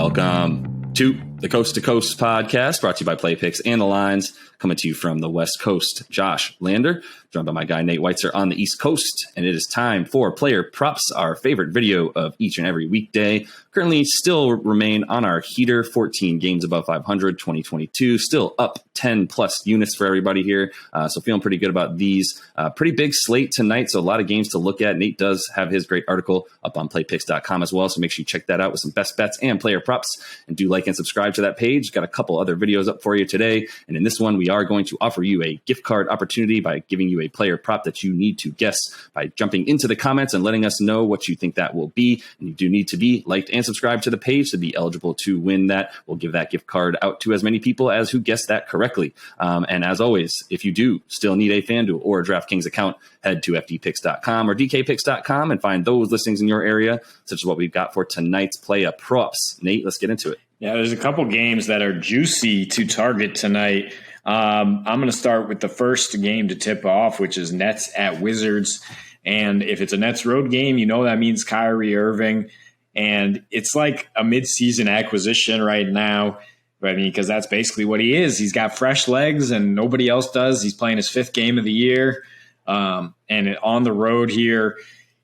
Welcome to the Coast to Coast podcast, brought to you by Play Picks and the Lines, coming to you from the West Coast. Josh Lander, joined by my guy Nate Weitzer on the East Coast, and it is time for Player Props, our favorite video of each and every weekday. Currently still remain on our heater, 14 games above 500, 2022, still up 10 plus units for everybody here. So feeling pretty good about these. Pretty big slate tonight, so a lot of games to look at. Nate does have his great article up on playpicks.com as well, so make sure you check that out with some best bets and player props, and do like and subscribe to that page. Got a couple other videos up for you today, and in this one we are going to offer you a gift card opportunity by giving you a player prop that you need to guess by jumping into the comments and letting us know what you think that will be. And you do need to be liked and subscribed to the page to be eligible to win that. We'll give that gift card out to as many people as who guessed that correctly. And as always, if you do still need a FanDuel or a DraftKings account, head to fdpicks.com or dkpicks.com and find those listings in your area, such as what we've got for tonight's Player Props. Nate, let's get into it. Yeah, there's a couple games that are juicy to target tonight. I'm going to start with the first game to tip off, which is Nets at Wizards. And if it's a Nets road game, you know that means Kyrie Irving. And it's like a midseason acquisition right now. I mean, because that's basically what he is. He's got fresh legs and nobody else does. He's playing his fifth game of the year. And on the road here,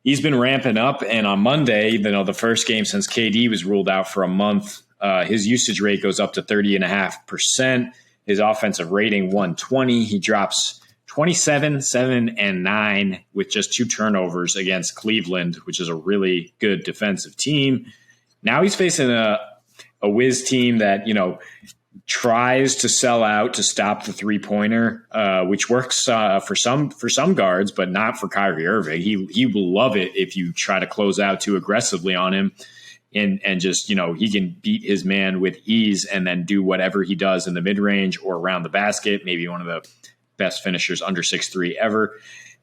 he's been ramping up. And on Monday, the first game since KD was ruled out for a month, his usage rate goes up to 30.5%. His offensive rating, 120. He drops 27, 7, and 9 with just 2 turnovers against Cleveland, which is a really good defensive team. Now he's facing a Wiz team that, tries to sell out to stop the three-pointer, which works for some guards, but not for Kyrie Irving. He will love it if you try to close out too aggressively on him. And just, he can beat his man with ease and then do whatever he does in the mid-range or around the basket, maybe one of the best finishers under 6'3" ever.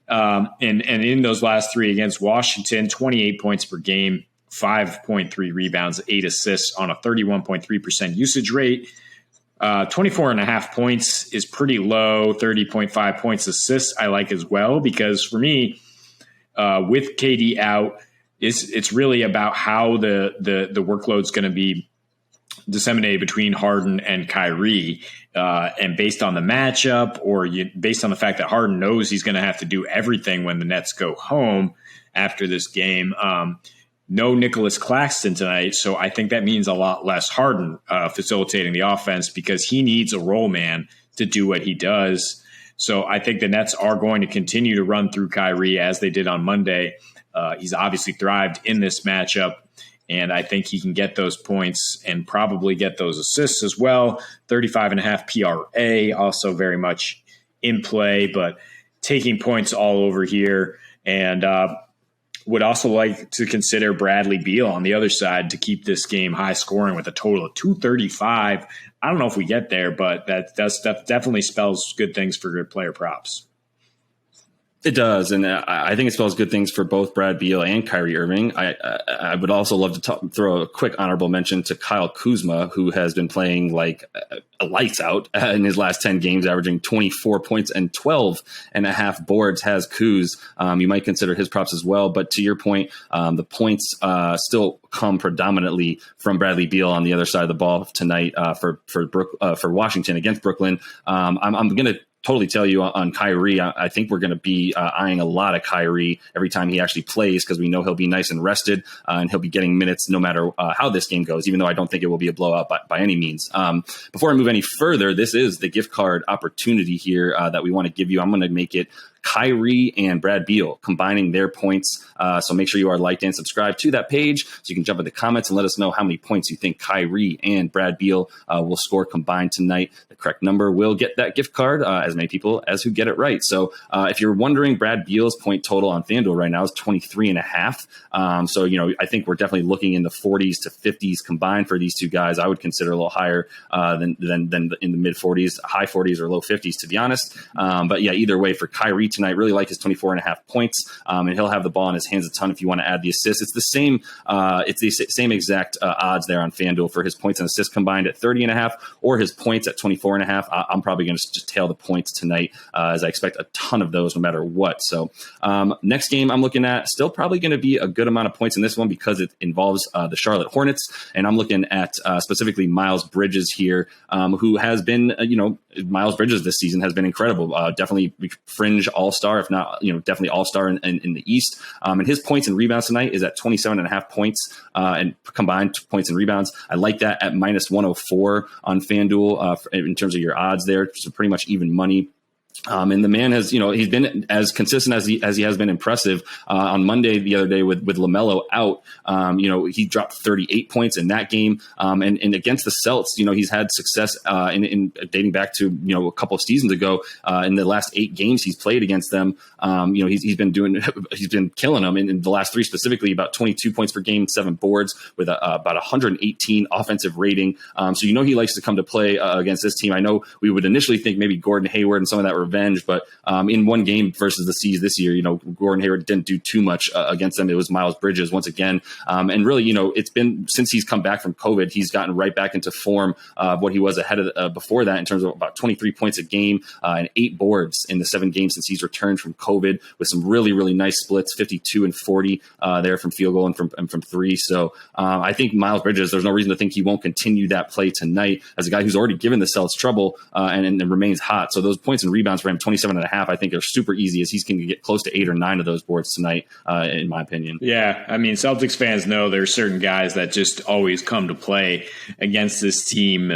And in those last 3 against Washington, 28 points per game, 5.3 rebounds, 8 assists on a 31.3% usage rate. 24.5 points is pretty low, 30.5 points assists I like as well, because for me, with KD out, it's really about how the workload's going to be disseminated between Harden and Kyrie, and based on the matchup, or based on the fact that Harden knows he's going to have to do everything when the Nets go home after this game. No Nicholas Claxton tonight, so I think that means a lot less Harden facilitating the offense, because he needs a role man to do what he does. So I think the Nets are going to continue to run through Kyrie as they did on Monday. He's obviously thrived in this matchup, and I think he can get those points and probably get those assists as well. 35.5 PRA, also very much in play, but taking points all over here. And would also like to consider Bradley Beal on the other side to keep this game high scoring with a total of 235. I don't know if we get there, but that definitely spells good things for good player props. It does, and I think it spells good things for both Brad Beal and Kyrie Irving. I would also love to throw a quick honorable mention to Kyle Kuzma, who has been playing like a lights out in his last 10 games, averaging 24 points and 12.5 boards has Kuz. You might consider his props as well, but to your point, the points still come predominantly from Bradley Beal on the other side of the ball tonight for Washington against Brooklyn. I'm going to totally tell you on Kyrie, I think we're going to be eyeing a lot of Kyrie every time he actually plays, because we know he'll be nice and rested, and he'll be getting minutes no matter how this game goes, even though I don't think it will be a blowout by any means. Before I move any further, this is the gift card opportunity here that we want to give you. I'm going to make it Kyrie and Brad Beal combining their points. So make sure you are liked and subscribed to that page so you can jump in the comments and let us know how many points you think Kyrie and Brad Beal will score combined tonight. The correct number will get that gift card, as many people as who get it right. So if you're wondering, Brad Beal's point total on FanDuel right now is 23.5. So, I think we're definitely looking in the 40s to 50s combined for these two guys. I would consider a little higher than in the mid 40s, high 40s or low 50s, to be honest. But yeah, either way, for Kyrie tonight. Really like his 24.5 points, and he'll have the ball in his hands a ton if you want to add the assists. It's the same. It's the same exact odds there on FanDuel for his points and assists combined at 30.5, or his points at 24.5. I'm probably going to just tail the points tonight, as I expect a ton of those no matter what. So next game I'm looking at, still probably going to be a good amount of points in this one because it involves the Charlotte Hornets, and I'm looking at specifically Miles Bridges here, who has been, Miles Bridges this season has been incredible. Definitely fringe all-star, if not, definitely all-star in the East. And his points and rebounds tonight is at 27.5 points and combined points and rebounds. I like that at minus 104 on FanDuel in terms of your odds there. So pretty much even money. And the man has, he's been as consistent as he has been impressive. On Monday, the other day with LaMelo out, he dropped 38 points in that game. And against the Celtics, he's had success in dating back to, a couple of seasons ago. In the last 8 games he's played against them, he's been killing them. In the last 3 specifically, about 22 points per game, 7 boards with about 118 offensive rating. So he likes to come to play against this team. I know we would initially think maybe Gordon Hayward and some of that revenge, but in one game versus the C's this year, Gordon Hayward didn't do too much against them. It was Miles Bridges once again, and really, it's been since he's come back from COVID, he's gotten right back into form of what he was ahead of before that in terms of about 23 points a game and 8 boards in the 7 games since he's returned from COVID, with some really, really nice splits, 52 and 40 there from field goal and from 3. So I think Miles Bridges, there's no reason to think he won't continue that play tonight as a guy who's already given the Celtics trouble and remains hot. So those points and rebounds for him, 27.5, I think are super easy, as he's going to get close to 8 or 9 of those boards tonight, in my opinion. Yeah, I mean, Celtics fans know there's certain guys that just always come to play against this team.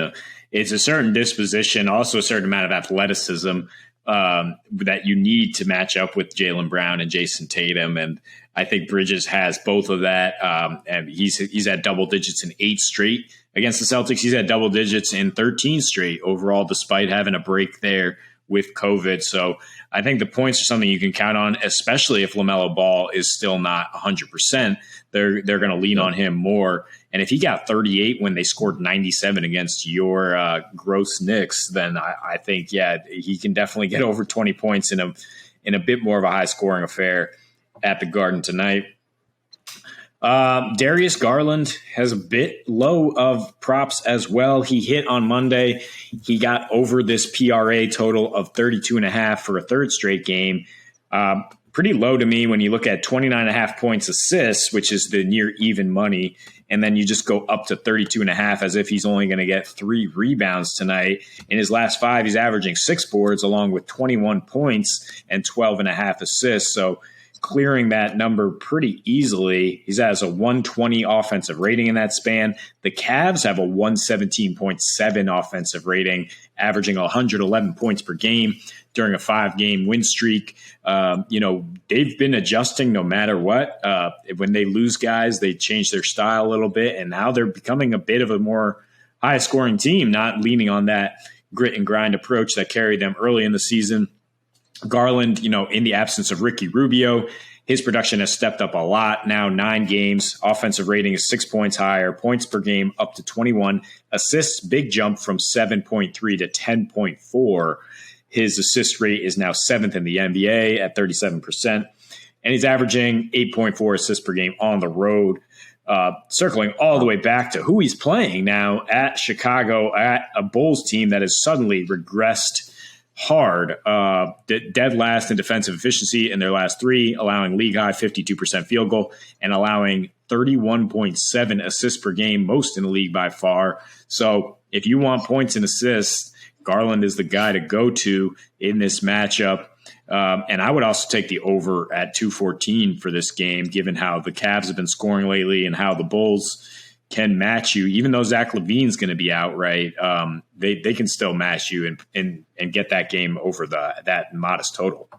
It's a certain disposition, also a certain amount of athleticism that you need to match up with Jaylen Brown and Jason Tatum, and I think Bridges has both of that. And he's at double digits in 8 straight against the Celtics. He's at double digits in 13 straight overall, despite having a break there with COVID. So I think the points are something you can count on, especially if LaMelo Ball is still not 100%. They're going to lean on him more. And if he got 38 when they scored 97 against your gross Knicks, then I think, he can definitely get over 20 points in a bit more of a high-scoring affair at the Garden tonight. Darius Garland has a bit low of props as well. He hit on Monday. He got over this PRA total of 32.5 for a third straight game. Pretty low to me when you look at 29.5 points assists, which is the near even money. And then you just go up to 32.5 as if he's only going to get 3 rebounds tonight. In his last 5, he's averaging 6 boards along with 21 points and 12.5 assists. So clearing that number pretty easily. He has a 120 offensive rating in that span. The Cavs have a 117.7 offensive rating, averaging 111 points per game during a 5-game win streak. They've been adjusting no matter what. When they lose guys, they change their style a little bit, and now they're becoming a bit of a more high-scoring team, not leaning on that grit and grind approach that carried them early in the season. Garland, in the absence of Ricky Rubio, his production has stepped up a lot. Now 9 games, offensive rating is 6 points higher, points per game up to 21, assists, big jump from 7.3 to 10.4. His assist rate is now 7th in the NBA at 37%, and he's averaging 8.4 assists per game on the road. Circling all the way back to who he's playing now at Chicago, at a Bulls team that has suddenly regressed hard, dead last in defensive efficiency in their last 3, allowing league high 52% field goal and allowing 31.7 assists per game, most in the league by far. So if you want points and assists, Garland is the guy to go to in this matchup. And I would also take the over at 214 for this game, given how the Cavs have been scoring lately and how the Bulls can match you. Even though Zach LaVine's going to be out, right? They can still match you and get that game over that modest total.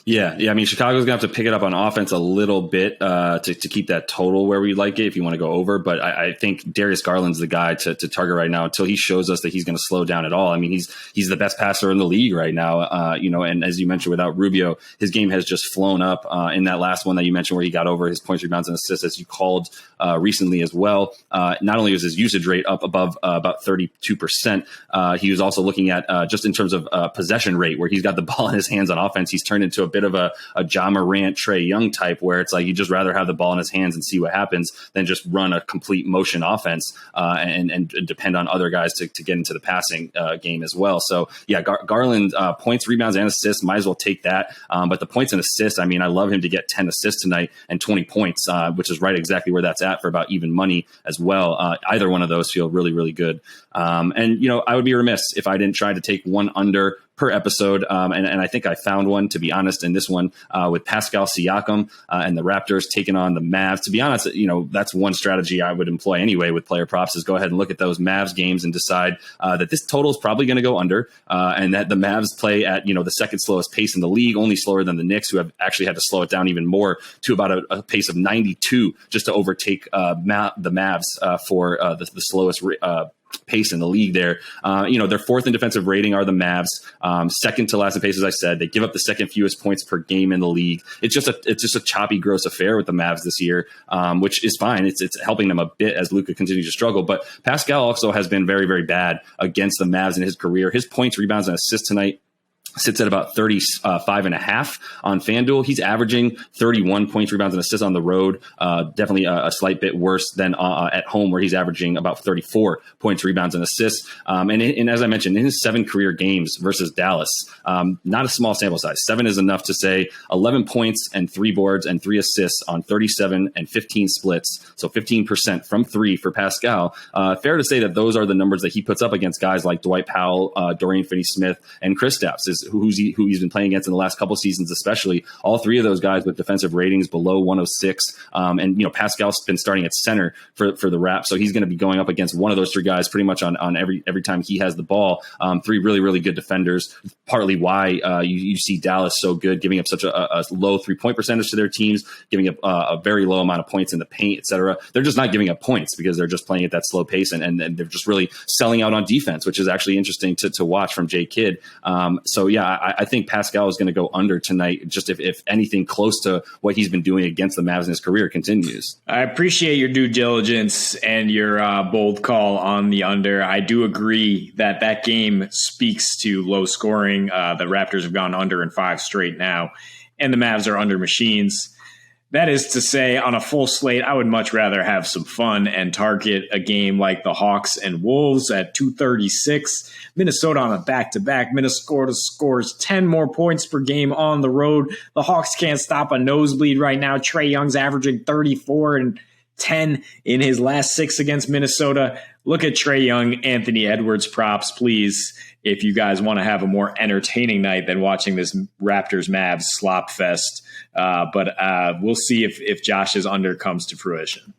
Yeah. I mean, Chicago's gonna have to pick it up on offense a little bit to keep that total where we like it if you want to go over. But I think Darius Garland's the guy to target right now until he shows us that he's going to slow down at all. I mean, he's the best passer in the league right now. And as you mentioned, without Rubio, his game has just flown up in that last one that you mentioned where he got over his points, rebounds, and assists, as you called recently as well. Not only was his usage rate up above about 32%, he was also looking at just in terms of possession rate, where he's got the ball in his hands on offense. He's turned into a bit of a Ja Morant, Trae Young type, where it's like you just rather have the ball in his hands and see what happens than just run a complete motion offense and depend on other guys to get into the passing game as well. So yeah, Garland, points, rebounds, and assists, might as well take that. But the points and assists, I mean, I love him to get 10 assists tonight and 20 points, which is right exactly where that's at for about even money as well. Either one of those feel really, really good. And I would be remiss if I didn't try to take one under per episode. And I think I found one, to be honest, in this one with Pascal Siakam and the Raptors taking on the Mavs. To be honest, that's one strategy I would employ anyway with player props is go ahead and look at those Mavs games and decide that this total is probably going to go under and that the Mavs play at, the second slowest pace in the league, only slower than the Knicks, who have actually had to slow it down even more to about a pace of 92 just to overtake the Mavs for the slowest pace in the league there. Their fourth in defensive rating are the Mavs. Second to last in pace, as I said. They give up the second fewest points per game in the league. It's just a choppy, gross affair with the Mavs this year, which is fine. It's helping them a bit as Luka continues to struggle. But Pascal also has been very, very bad against the Mavs in his career. His points, rebounds, and assists tonight sits at about 35.5 on FanDuel. He's averaging 31 points, rebounds, and assists on the road. Definitely a slight bit worse than at home, where he's averaging about 34 points, rebounds, and assists. And as I mentioned, in his 7 career games versus Dallas, not a small sample size. 7 is enough to say 11 points and 3 boards and 3 assists on 37 and 15 splits. So 15% from 3 for Pascal. Fair to say that those are the numbers that he puts up against guys like Dwight Powell, Dorian Finney-Smith, and Kristaps, who he's been playing against in the last couple seasons, especially. All 3 of those guys with defensive ratings below 106. And Pascal's been starting at center for the Raps, so he's going to be going up against one of those 3 guys pretty much on every time he has the ball. 3 really, really good defenders. Partly why you see Dallas so good, giving up such a low 3-point percentage to their teams, giving up a very low amount of points in the paint, etc. They're just not giving up points because they're just playing at that slow pace, and they're just really selling out on defense, which is actually interesting to watch from J. Kidd. So yeah, I think Pascal is going to go under tonight, just if anything close to what he's been doing against the Mavs in his career continues. I appreciate your due diligence and your bold call on the under. I do agree that game speaks to low scoring. The Raptors have gone under in 5 straight now, and the Mavs are under machines. That is to say, on a full slate, I would much rather have some fun and target a game like the Hawks and Wolves at 236. Minnesota on a back-to-back. Minnesota scores 10 more points per game on the road. The Hawks can't stop a nosebleed right now. Trae Young's averaging 34 and 10 in his last 6 against Minnesota. Look at Trae Young, Anthony Edwards props, please, if you guys want to have a more entertaining night than watching this Raptors-Mavs slop fest. But we'll see if Josh's under comes to fruition.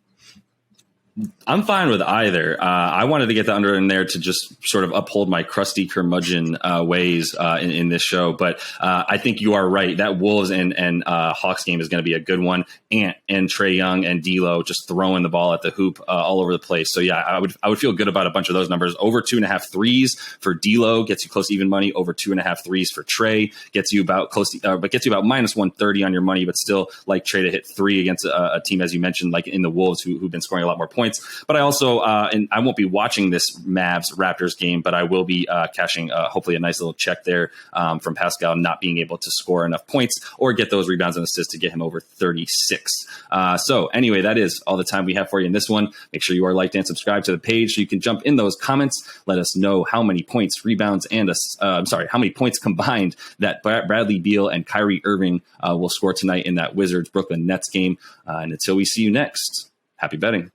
I'm fine with either. I wanted to get the under in there to just sort of uphold my crusty curmudgeon ways in this show. But I think you are right. That Wolves and Hawks game is going to be a good one. And Trae Young and D'Lo just throwing the ball at the hoop all over the place. So yeah, I would feel good about a bunch of those numbers. Over 2.5 threes for D'Lo gets you close to even money. Over 2.5 threes for Trae gets you about close to, but gets you about minus 130 on your money. But still like Trae to hit 3 against a team, as you mentioned, like in the Wolves, who've been scoring a lot more points. But I also, and I won't be watching this Mavs Raptors game, but I will be cashing hopefully a nice little check there from Pascal not being able to score enough points or get those rebounds and assists to get him over 36. So anyway, that is all the time we have for you in this one. Make sure you are liked and subscribed to the page so you can jump in those comments. Let us know how many points, rebounds, and how many points combined that Bradley Beal and Kyrie Irving will score tonight in that Wizards Brooklyn Nets game. And until we see you next, happy betting.